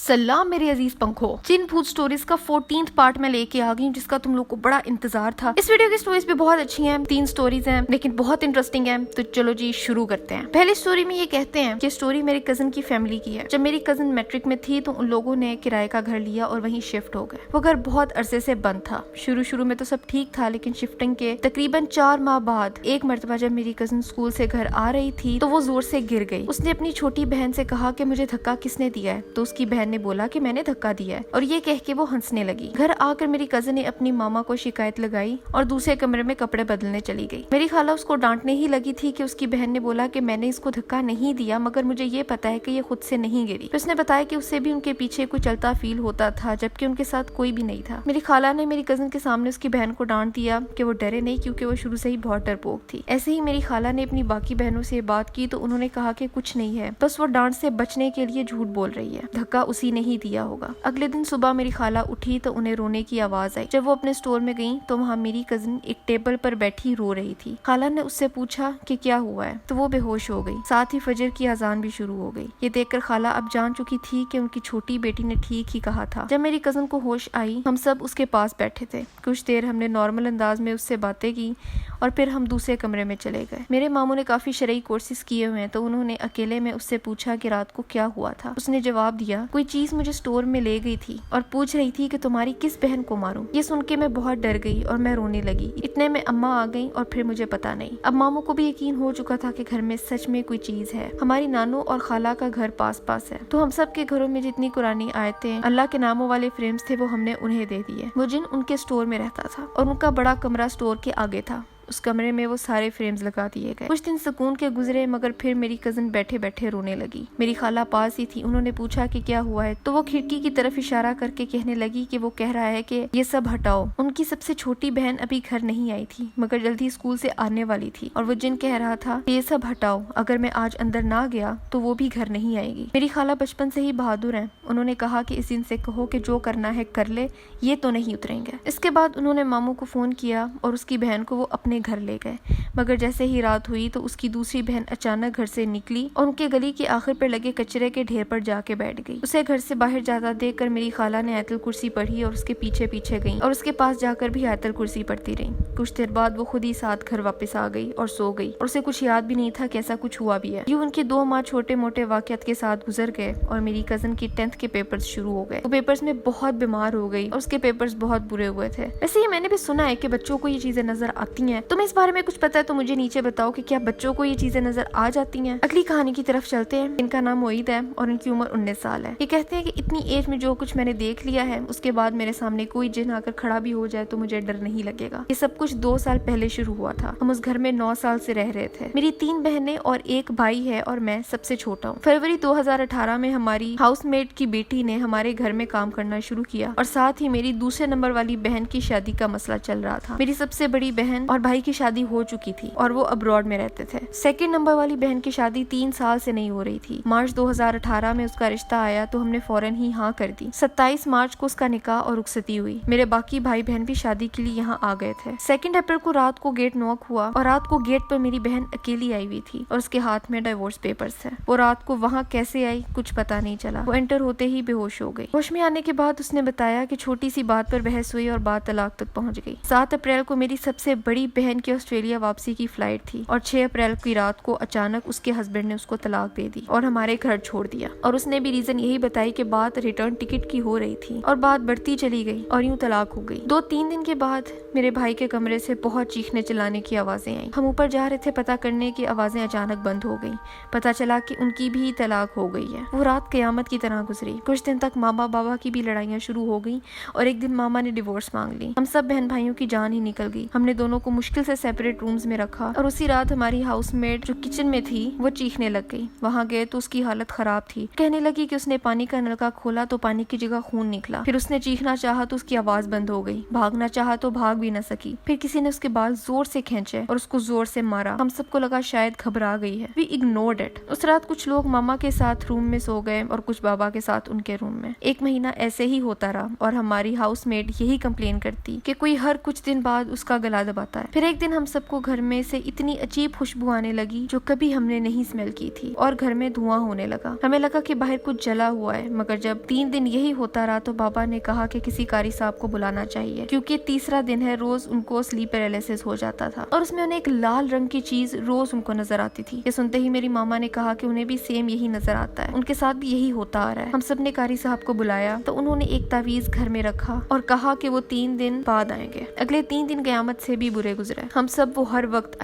सलाम मेरे अजीज पंखो, जिन भूत स्टोरीज का 14th पार्ट में लेके आ गई हूँ, जिसका तुम लोग को बड़ा इंतजार था। इस वीडियो की स्टोरीज भी बहुत अच्छी हैं, 3 स्टोरीज हैं लेकिन बहुत इंटरेस्टिंग हैं। तो चलो जी शुरू करते हैं। पहली स्टोरी में ये कहते हैं कि स्टोरी मेरे कजन की फैमिली की है। जब मेरी कजन मैट्रिक में थी तो उन लोगों ने किराए का घर लिया और वहीं शिफ्ट हो गए। वो घर बहुत अरसे से बंद था। शुरू में तो सब ठीक था, लेकिन शिफ्टिंग के तकरीबन 4 माह बाद एक मर्तबा जब मेरी कजन स्कूल से घर आ रही थी तो वो जोर से गिर गई। उसने अपनी छोटी बहन से कहा कि मुझे धक्का किसने दिया है, तो उसकी बहन ने बोला कि मैंने धक्का दिया है, और ये कह के वो हंसने लगी। घर आकर मेरी कजन ने अपनी मामा को शिकायत लगाई और दूसरे कमरे में कपड़े बदलने चली गई। मेरी खाला उसको डांटने ही लगी थी कि उसकी बहन ने बोला कि मैंने इसको धक्का नहीं दिया, मगर मुझे ये पता है कि ये खुद से नहीं गिरी। तो उसने बताया कि उससे भी उनके पीछे कोई चलता फील होता था, जबकि उनके साथ कोई भी नहीं था। मेरी खाला ने मेरी कजन के सामने उसकी बहन को डांट दिया कि वो डरे नहीं, क्योंकि वो शुरू से ही बहुत डरपोक थी। ऐसे ही मेरी खाला ने अपनी बाकी बहनों से बात की तो उन्होंने कहा कि कुछ नहीं है, बस वो डांट से बचने के लिए झूठ बोल रही है, धक्का उसी ने ही दिया होगा। अगले दिन सुबह मेरी खाला उठी तो उन्हें रोने की आवाज आई। जब वो अपने स्टोर में गई तो वहाँ मेरी कजन एक टेबल पर बैठी रो रही थी। खाला ने उससे पूछा कि क्या हुआ है, तो वो बेहोश हो गई। साथ ही फजर की अजान भी शुरू हो गई। ये देखकर खाला अब जान चुकी थी कि उनकी छोटी बेटी ने ठीक ही कहा था। जब मेरी कजन को होश आई, हम सब उसके पास बैठे थे। कुछ देर हमने नॉर्मल अंदाज में उससे बातें की और फिर हम दूसरे कमरे में चले गए। मेरे मामू ने काफी शरई कोर्सेज किए हुए हैं, तो उन्होंने अकेले में उससे पूछा कि रात को क्या हुआ था। उसने जवाब दिया, कोई चीज मुझे स्टोर में ले गई थी और पूछ रही थी कि तुम्हारी किस बहन को मारूं। ये सुन के मैं बहुत डर गई और मैं रोने लगी। इतने में अम्मा आ गई और फिर मुझे पता नहीं। अब मामू को भी यकीन हो चुका था कि घर में सच में कोई चीज है। हमारी नानू और खाला का घर पास पास है, तो हम सब के घरों में जितनी कुरानी आयतें, अल्लाह के नामों वाले फ्रेम्स थे, वो हमने उन्हें दे दिए। वो जिन उनके स्टोर में रहता था और उनका बड़ा कमरा स्टोर के आगे था। उस कमरे में वो सारे फ्रेम्स लगा दिए गए। कुछ दिन सुकून के गुजरे, मगर फिर मेरी कजन बैठे बैठे रोने लगी। मेरी खाला पास ही थी। उन्होंने पूछा कि क्या हुआ है, तो वो खिड़की की तरफ इशारा करके कहने लगी कि वो कह रहा है कि ये सब हटाओ। उनकी सबसे छोटी बहन अभी घर नहीं आई थी, मगर जल्दी स्कूल से आने वाली थी, और वो जिन कह रहा था कि ये सब हटाओ, अगर मैं आज अंदर ना गया तो वो भी घर नहीं आएगी। मेरी खाला बचपन से ही बहादुर है। उन्होंने कहा कि इस दिन से कहो कि जो करना है कर ले, ये तो नहीं उतरेंगे। इसके बाद उन्होंने मामू को फोन किया और उसकी बहन को वो अपने घर ले गए। मगर जैसे ही रात हुई तो उसकी दूसरी बहन अचानक घर से निकली और उनके गली के आखिर पर लगे कचरे के ढेर पर जाके बैठ गई। उसे घर से बाहर जाता देखकर मेरी खाला ने आयतल कुर्सी पढ़ी और उसके पीछे पीछे गई और उसके पास जाकर भी आयतल कुर्सी पढ़ती रही। कुछ देर बाद वो खुद ही साथ घर वापस आ गई और सो गई, और उसे कुछ याद भी नहीं था कि ऐसा कुछ हुआ भी है। यूं उनके 2 माह छोटे मोटे वाकयात के साथ गुजर गए और मेरी कजन की 10th के पेपर्स शुरू हो गए। वो पेपर्स में बहुत बीमार हो गई और उसके पेपर्स बहुत बुरे हुए थे। वैसे ही मैंने भी सुना है कि बच्चों को ये चीजें नजर आती हैं। तुम्हें इस बारे में कुछ पता है तो मुझे नीचे बताओ कि क्या बच्चों को ये चीजें नजर आ जाती हैं। अगली कहानी की तरफ चलते हैं। इनका नाम मोईद है और इनकी उम्र 19 साल है। ये कहते हैं कि इतनी एज में जो कुछ मैंने देख लिया है, उसके बाद मेरे सामने कोई जिन आकर खड़ा भी हो जाए तो मुझे डर नहीं लगेगा। ये सब कुछ 2 साल पहले शुरू हुआ था। हम उस घर में 9 साल से रह रहे थे। मेरी 3 बहनें और 1 भाई है और मैं सबसे छोटा हूँ। फरवरी 2018 में हमारी हाउसमेट की बेटी ने हमारे घर में काम करना शुरू किया, और साथ ही मेरी दूसरे नंबर वाली बहन की शादी का मसला चल रहा था। मेरी सबसे बड़ी बहन और भाई की शादी हो चुकी थी और वो अब्रॉड में रहते थे। सेकंड नंबर वाली बहन की शादी 3 साल से नहीं हो रही थी। मार्च 2018 में उसका रिश्ता आया तो हमने फौरन ही हाँ कर दी। 27 मार्च को उसका निकाह और रुखसती हुई। मेरे बाकी भाई बहन भी शादी के लिए यहाँ आ गए थे। 2 अप्रैल को रात को गेट नॉक हुआ और रात को गेट पर मेरी बहन अकेली आई हुई थी और उसके हाथ में डिवोर्स पेपर्स थे। वो रात को वहाँ कैसे आई कुछ पता नहीं चला। वो एंटर होते ही बेहोश हो गई। होश में आने के बाद उसने बताया कि छोटी सी बात पर बहस हुई और बात तलाक तक पहुँच गई। 7 अप्रैल को मेरी सबसे बड़ी बहन की ऑस्ट्रेलिया वापसी की फ्लाइट थी और 6 अप्रैल की रात को अचानक उसके हस्बैंड ने उसको तलाक दे दी और हमारे घर छोड़ दिया। और उसने भी रीजन यही बताई कि बात रिटर्न टिकट की हो रही थी, और बात बढ़ती चली गई और यूं तलाक हो गई। 2-3 दिन के बाद मेरे भाई के कमरे से बहुत चीखने चिल्लाने की आवाजें आई। हम ऊपर जा रहे थे पता करने की, आवाजें अचानक बंद हो गई। पता चला कि उनकी भी तलाक हो गई है। वो रात कयामत की तरह गुजरी। कुछ दिन तक मामा बाबा की भी लड़ाइयाँ शुरू हो गई और एक दिन मामा ने डिवोर्स मांग ली। हम सब बहन भाइयों की जान ही निकल गई। हमने दोनों को मुश्किल से सेपरेट रूम्स में रखा और उसी रात हमारी हाउसमेट जो किचन में थी वो चीखने लग गई। वहाँ गए तो उसकी हालत खराब थी। कहने लगी कि उसने पानी का नलका खोला तो पानी की जगह खून निकला। फिर उसने चीखना चाहा तो उसकी आवाज बंद हो गई। भागना चाहा तो भाग भी न सकी। फिर किसी ने उसके बाल जोर से खींचे और उसको जोर से मारा। हम सबको लगा शायद घबरा गई है। We ignored it. उस रात कुछ लोग मामा के साथ रूम में सो गए और कुछ बाबा के साथ उनके रूम में। 1 महीना ऐसे ही होता रहा और हमारी हाउसमेट यही कंप्लेन करती कि कोई हर कुछ दिन बाद उसका गला दबाता है। پھر ایک دن ہم سب کو گھر میں سے اتنی عجیب خوشبو آنے لگی جو کبھی ہم نے نہیں اسمیل کی تھی اور گھر میں دھواں ہونے لگا. ہمیں لگا کہ باہر کچھ جلا ہوا ہے, مگر جب 3 دن یہی ہوتا رہا تو بابا نے کہا کہ کسی قاری صاحب کو بلانا چاہیے کیونکہ تیسرا دن ہے روز ان کو سلیپ پیرالائسس ہو جاتا تھا اور اس میں انہیں ایک لال رنگ کی چیز روز ان کو نظر آتی تھی. یہ سنتے ہی میری ماما نے کہا کہ انہیں بھی سیم یہی نظر آتا ہے, ان کے ساتھ بھی یہی ہوتا آ رہا ہے. ہم سب نے قاری صاحب کو بلایا تو انہوں نے ایک تعویذ گھر میں رکھا اور کہا کہ وہ 3 دن بعد آئیں گے. اگلے 3 دن قیامت سے بھی برے گزرے. ہم سب وہ ہر وقت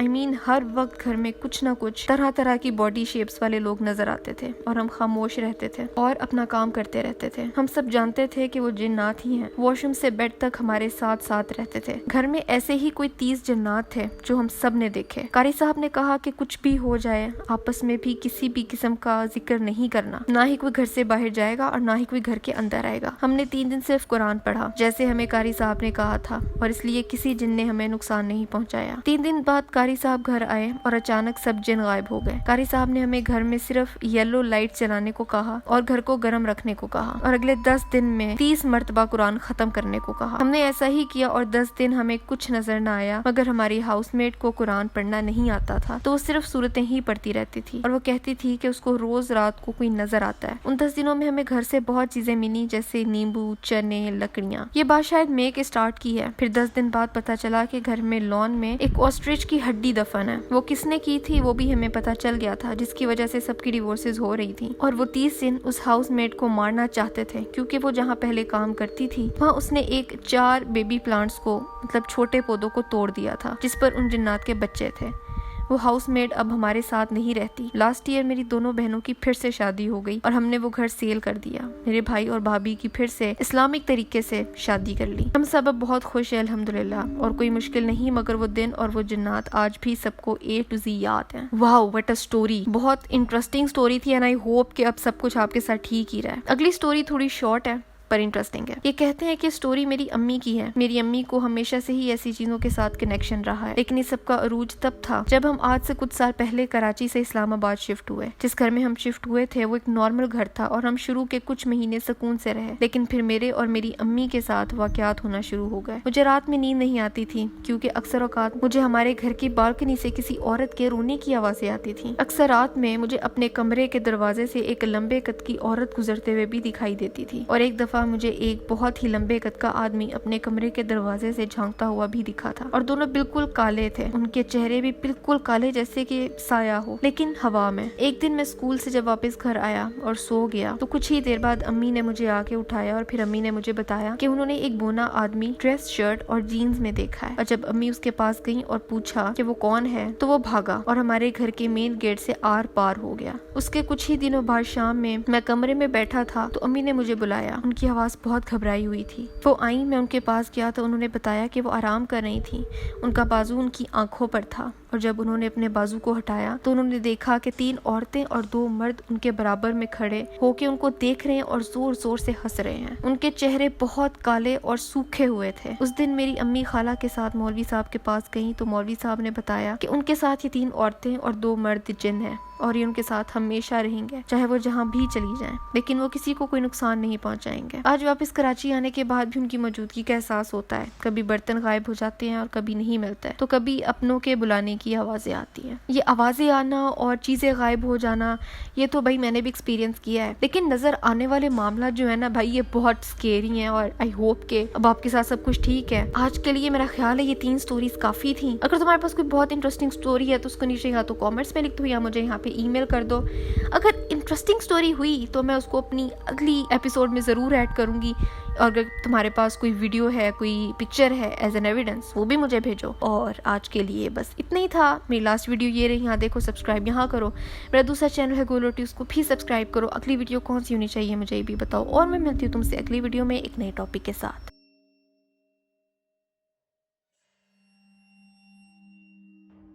گھر میں کچھ نہ کچھ طرح کی باڈی شیپس والے لوگ نظر آتے تھے اور ہم خاموش رہتے تھے اور اپنا کام کرتے رہتے تھے. ہم سب جانتے تھے کہ وہ جنات ہی ہیں. واش روم سے بیڈ تک ہمارے ساتھ رہتے تھے. گھر میں ایسے ہی کوئی 30 جنات تھے جو ہم سب نے دیکھے. قاری صاحب نے کہا کہ کچھ بھی ہو جائے آپس میں بھی کسی بھی قسم کا ذکر نہیں کرنا, نہ ہی کوئی گھر سے باہر جائے گا اور نہ ہی کوئی گھر کے اندر آئے گا. ہم نے 3 دن صرف قرآن پڑھا جیسے ہمیں قاری صاحب نے کہا تھا اور اس لیے کسی جن نے ہمیں نقصان نہیں پہنچایا. 3 دن بعد قاری صاحب گھر آئے اور اچانک سب جن غائب ہو گئے. قاری صاحب نے ہمیں گھر میں صرف یلو لائٹ جلانے کو کہا اور گھر کو گرم رکھنے کو کہا اور اگلے 10 دن میں 30 مرتبہ قرآن ختم کرنے کو کہا. ہم نے ایسا ہی کیا اور 10 دن ہمیں کچھ نظر نہ آیا, مگر ہماری ہاؤس میٹ کو قرآن پڑھنا نہیں آتا تھا تو وہ صرف سورتیں ہی پڑھتی رہتی تھی اور وہ کہتی تھی کہ اس کو روز رات کو کوئی نظر آتا ہے. ان 10 دنوں میں ہمیں گھر سے بہت چیزیں ملی جیسے نیمبو, چنے, لکڑیاں. یہ بات شاید مئی کے سٹارٹ کی ہے. پھر 10 دن بعد پتا چلا کہ گھر میں لان میں ایک آسٹرچ کی ہڈی دفن ہے. وہ کس نے کی تھی وہ بھی ہمیں پتا چل گیا تھا, جس کی وجہ سے سب کی ڈیورسز ہو رہی تھی اور وہ 30 دن اس ہاؤس میٹ کو مارنا چاہتے تھے کیونکہ وہ جہاں پہلے کام کرتی تھی وہاں اس نے 4 بیبی پلانٹس کو مطلب چھوٹے پودوں کو توڑ دیا تھا جس پر ان جنات کے بچے تھے. وہ ہاؤس میٹ اب ہمارے ساتھ نہیں رہتی. لاسٹ ایئر میری دونوں بہنوں کی پھر سے شادی ہو گئی اور ہم نے وہ گھر سیل کر دیا. میرے بھائی اور بھابھی کی پھر سے اسلامک طریقے سے شادی کر لی. ہم سب اب بہت خوش ہیں الحمدللہ اور کوئی مشکل نہیں, مگر وہ دن اور وہ جنات آج بھی سب کو A to Z یاد ہیں. واو وٹ اے سٹوری. بہت انٹرسٹنگ سٹوری تھی اینڈ آئی ہوپ کہ اب سب کچھ آپ کے ساتھ ٹھیک ہی رہا ہے. اگلی سٹوری تھوڑی شارٹ ہے پر انٹرسٹنگ ہے. یہ کہتے ہیں کہ سٹوری میری امی کی ہے. میری امی کو ہمیشہ سے ہی ایسی چیزوں کے ساتھ کنیکشن رہا ہے, لیکن یہ سب کا عروج تب تھا جب ہم آج سے کچھ سال پہلے کراچی سے اسلام آباد شفٹ ہوئے. جس گھر میں ہم شفٹ ہوئے تھے وہ ایک نارمل گھر تھا اور ہم شروع کے کچھ مہینے سکون سے رہے, لیکن پھر میرے اور میری امی کے ساتھ واقعات ہونا شروع ہو گئے. مجھے رات میں نیند نہیں آتی تھی کیونکہ اکثر اوقات مجھے ہمارے گھر کی بالکنی سے کسی عورت کے رونے کی آوازیں آتی تھیں. اکثر رات میں مجھے اپنے کمرے کے دروازے سے ایک لمبے قد کی عورت گزرتے ہوئے بھی دکھائی دیتی تھی اور ایک دفعہ مجھے ایک بہت ہی لمبے قد کا آدمی اپنے کمرے کے دروازے سے جھانکتا ہوا بھی دکھا تھا اور دونوں بالکل کالے تھے. ان کے چہرے بھی بالکل کالے جیسے کہ سایہ ہو لیکن ہوا میں. ایک دن میں اسکول سے جب واپس گھر آیا اور سو گیا تو کچھ ہی دیر بعد امی نے مجھے آ کے اٹھایا اور پھر امی نے مجھے بتایا کہ انہوں نے ایک بونا آدمی ڈریس شرٹ اور جینز میں دیکھا ہے. اور جب امی اس کے پاس گئی اور پوچھا کہ وہ کون ہے تو وہ بھاگا اور ہمارے گھر کے مین گیٹ سے آر پار ہو گیا. اس کے کچھ ہی دنوں بعد شام میں کمرے میں بیٹھا تھا تو امی نے مجھے بلایا. ان کی آواز بہت گھبرائی ہوئی تھی. وہ آئیں, میں ان کے پاس گیا تو انہوں نے بتایا کہ وہ آرام کر رہی تھی. ان کا بازو ان کی آنکھوں پر تھا اور جب انہوں نے اپنے بازو کو ہٹایا تو انہوں نے دیکھا کہ 3 عورتیں اور 2 مرد ان کے برابر میں کھڑے ہو کے ان کو دیکھ رہے ہیں اور زور زور سے ہنس رہے ہیں. ان کے چہرے بہت کالے اور سوکھے ہوئے تھے. اس دن میری امی خالہ کے ساتھ مولوی صاحب کے پاس گئیں تو مولوی صاحب نے بتایا کہ ان کے ساتھ یہ 3 عورتیں اور 2 مرد جن ہیں اور یہ ان کے ساتھ ہمیشہ رہیں گے چاہے وہ جہاں بھی چلی جائیں, لیکن وہ کسی کو کوئی نقصان نہیں پہنچائیں گے. آج واپس کراچی آنے کے بعد بھی ان کی موجودگی کا احساس ہوتا ہے. کبھی برتن غائب ہو جاتے ہیں اور کبھی نہیں ملتا ہے تو کبھی اپنوں کے بلانے کی آوازیں آتی ہیں. یہ آوازیں آنا اور چیزیں غائب ہو جانا یہ تو بھائی میں نے بھی ایکسپیرینس کیا ہے, لیکن نظر آنے والے معاملات جو ہے نا بھائی یہ بہت سکیری ہیں اور آئی ہوپ کہ اب آپ کے ساتھ سب کچھ ٹھیک ہے. آج کے لیے میرا خیال ہے یہ 3 سٹوریز کافی تھیں. اگر تمہارے پاس کوئی بہت انٹرسٹنگ سٹوری ہے تو اس کو نیچے یا تو کامنٹس میں لکھ دو یا مجھے یہاں پہ ای میل کر دو. اگر انٹرسٹنگ سٹوری ہوئی تو میں اس کو اپنی اگلی ایپیسوڈ میں ضرور ایڈ کروں گی, اور اگر تمہارے پاس کوئی ویڈیو ہے کوئی پکچر ہے ایز این ایویڈنس وہ بھی مجھے بھیجو. اور آج کے لیے بس اتنا ہی تھا. میری لاسٹ ویڈیو یہ رہی, یہاں دیکھو سبسکرائب یہاں کرو. میرا دوسرا چینل ہے گولوٹی, اس کو بھی سبسکرائب کرو. اگلی ویڈیو کون سی ہونی چاہیے مجھے یہ بھی بتاؤ, اور میں ملتی ہوں تم سے اگلی ویڈیو میں ایک نئے ٹاپک کے ساتھ.